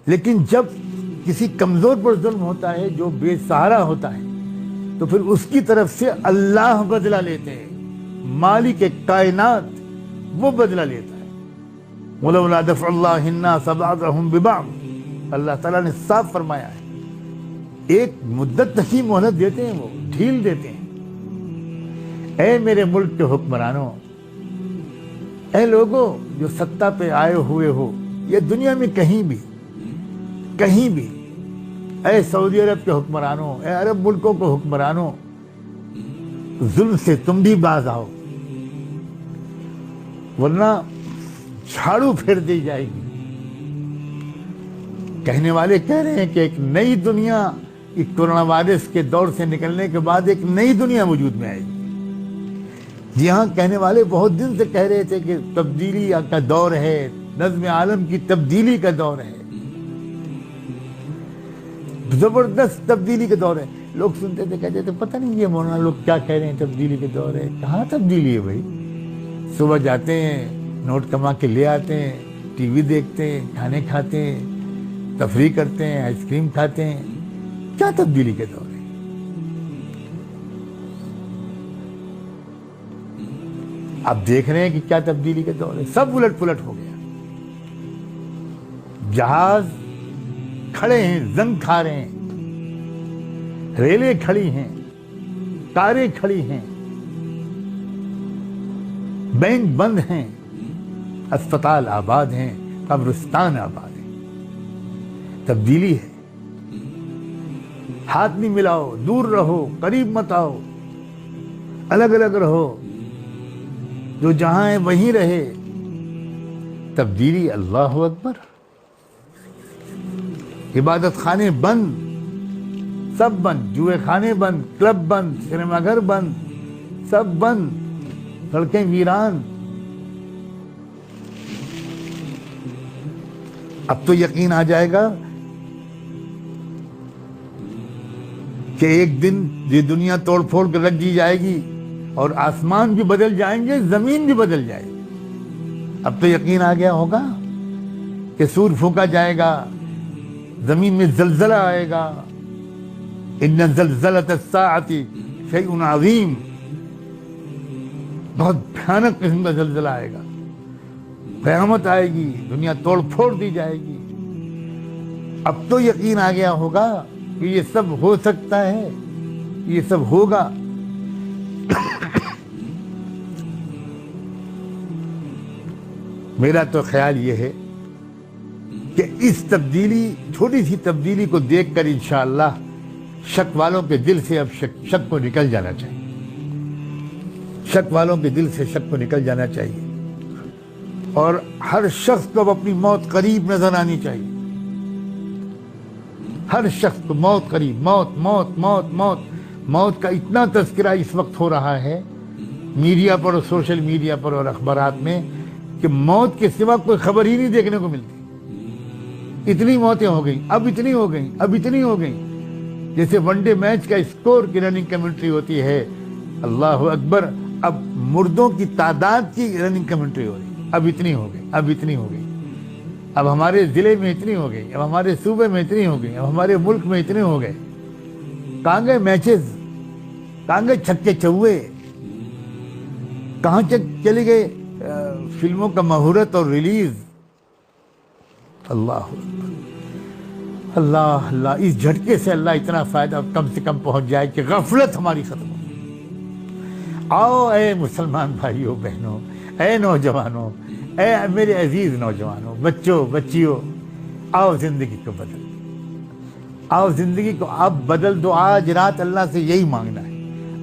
لیکن جب کسی کمزور پر ظلم ہوتا ہے، جو بے سہارا ہوتا ہے، تو پھر اس کی طرف سے اللہ بدلہ لیتے ہیں، مالک کائنات وہ بدلہ لیتا ہے۔ وَلَوْلَا دَفْعُ اللَّهِ النَّاسَ بَعْضَهُمْ بِبَعْضٍ، اللہ تعالیٰ نے صاف فرمایا ہے، ایک مدت تک ہی مہلت دیتے ہیں، وہ ڈھیل دیتے ہیں۔ اے میرے ملک کے حکمرانوں، اے لوگوں جو سطح پہ آئے ہوئے ہو، یہ دنیا میں کہیں بھی، اے سعودی عرب کے حکمرانوں، اے عرب ملکوں کے حکمرانوں، ظلم سے تم بھی باز آؤ، ورنہ جھاڑو پھیر دی جائے گی۔ کہنے والے کہہ رہے ہیں کہ ایک نئی دنیا، ایک کورونا وائرس کے دور سے نکلنے کے بعد ایک نئی دنیا وجود میں آئے گی۔ جی ہاں، کہنے والے بہت دن سے کہہ رہے تھے کہ تبدیلی کا دور ہے، نظم عالم کی تبدیلی کا دور ہے، زبردست تبدیلی کا دور ہے۔ لوگ سنتے تھے، کہتے تھے پتہ نہیں یہ مولانا لوگ کیا کہہ رہے ہیں، تبدیلی کے دور ہے۔ کہاں تبدیلی ہے بھائی؟ صبح جاتے ہیں، نوٹ کما کے لے آتے ہیں، ٹی وی دیکھتے ہیں، کھانے کھاتے ہیں، تفریح کرتے ہیں، آئس کریم کھاتے ہیں، کیا تبدیلی کے دور ہے؟ آپ دیکھ رہے ہیں کہ کیا تبدیلی کے دور ہے، سب الٹ پلٹ ہو گیا۔ جہاز کھڑے ہیں، زنگ کھا رہے ہیں، ریلیں کھڑی ہیں، کاریں کھڑی ہیں، بینک بند ہیں، اسپتال آباد ہیں، قبرستان آباد ہیں۔ تبدیلی ہے۔ ہاتھ نہیں ملاؤ، دور رہو، قریب مت آؤ، الگ الگ رہو، جو جہاں ہے وہیں رہے۔ تبدیلی، اللہ اکبر۔ عبادت خانے بند، سب بند، جوئے خانے بند، کلب بند، سنیما گھر بند، سب بند، سڑکیں ویران۔ اب تو یقین آ جائے گا کہ ایک دن یہ دنیا توڑ پھوڑ کر رکھ دی جائے گی اور آسمان بھی بدل جائیں گے، زمین بھی بدل جائے گی۔ اب تو یقین آ گیا ہوگا کہ سور پھونکا جائے گا، زمین میں زلزلہ آئے گا۔ ان زلزلۃ الساعۃ شیء عظیم، بہت بھیانک قسم کا زلزلہ آئے گا، قیامت آئے گی، دنیا توڑ پھوڑ دی جائے گی۔ اب تو یقین آ گیا ہوگا کہ یہ سب ہو سکتا ہے، یہ سب ہوگا۔ میرا تو خیال یہ ہے کہ اس تبدیلی، چھوٹی سی تبدیلی کو دیکھ کر انشاءاللہ شک والوں کے دل سے اب شک کو نکل جانا چاہیے، شک والوں کے دل سے شک کو نکل جانا چاہیے، اور ہر شخص کو اب اپنی موت قریب نظر آنی چاہیے۔ ہر شخص کو موت قریب، موت موت موت موت موت کا اتنا تذکرہ اس وقت ہو رہا ہے میڈیا پر اور سوشل میڈیا پر اور اخبارات میں کہ موت کے سوا کوئی خبر ہی نہیں دیکھنے کو ملتی۔ اتنی موتیں ہو گئیں، اب اتنی ہو گئیں، اب اتنی ہو گئیں۔ جیسے ون ڈے میچ کا اسکور کی رننگ کمنٹری ہوتی ہے، اللہ اکبر، اب مردوں کی تعداد کی رننگ کمنٹری ہو رہی ہے۔ اب اتنی ہو گئی، اب اتنی ہو گئی، اب ہمارے ضلع میں اتنی ہو گئی، اب ہمارے صوبے میں اتنی ہو گئی، اب ہمارے ملک میں اتنے ہو گئے۔ کہاں گئے میچز؟ کہاں گئے چھکے چوے؟ کہاں چلے گئے فلموں کا مہورت اور ریلیز؟ اللہ اللہ اللہ، اس جھٹکے سے اللہ اتنا فائدہ کم سے کم پہنچ جائے کہ غفلت ہماری ختم ہو۔ آؤ اے مسلمان بھائیوں بہنوں، اے نوجوانوں، اے میرے عزیز نوجوانوں، بچوں بچیوں، آؤ زندگی کو بدل، آؤ زندگی کو اب بدل دو۔ آج رات اللہ سے یہی مانگنا ہے،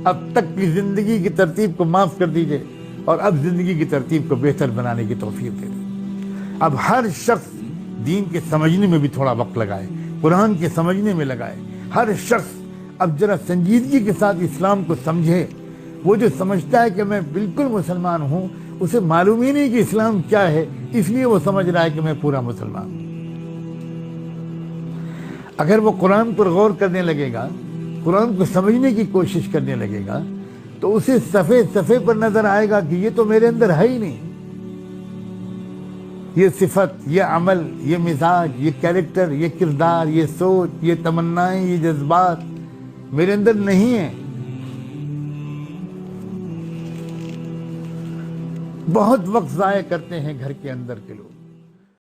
اب تک کی زندگی کی ترتیب کو معاف کر دیجئے اور اب زندگی کی ترتیب کو بہتر بنانے کی توفیق دے دیں۔ اب ہر شخص دین کے سمجھنے میں بھی تھوڑا وقت لگائے، قرآن کے سمجھنے میں لگائے۔ ہر شخص اب ذرا سنجیدگی کے ساتھ اسلام کو سمجھے۔ وہ جو سمجھتا ہے کہ میں بالکل مسلمان ہوں، اسے معلوم ہی نہیں کہ اسلام کیا ہے، اس لیے وہ سمجھ رہا ہے کہ میں پورا مسلمان ہوں۔ اگر وہ قرآن پر غور کرنے لگے گا، قرآن کو سمجھنے کی کوشش کرنے لگے گا، تو اسے صفحے صفحے پر نظر آئے گا کہ یہ تو میرے اندر ہے ہی نہیں، یہ صفت، یہ عمل، یہ مزاج، یہ کیریکٹر، یہ کردار، یہ سوچ، یہ تمنائیں، یہ جذبات میرے اندر نہیں ہیں۔ بہت وقت ضائع کرتے ہیں گھر کے اندر کے لوگ،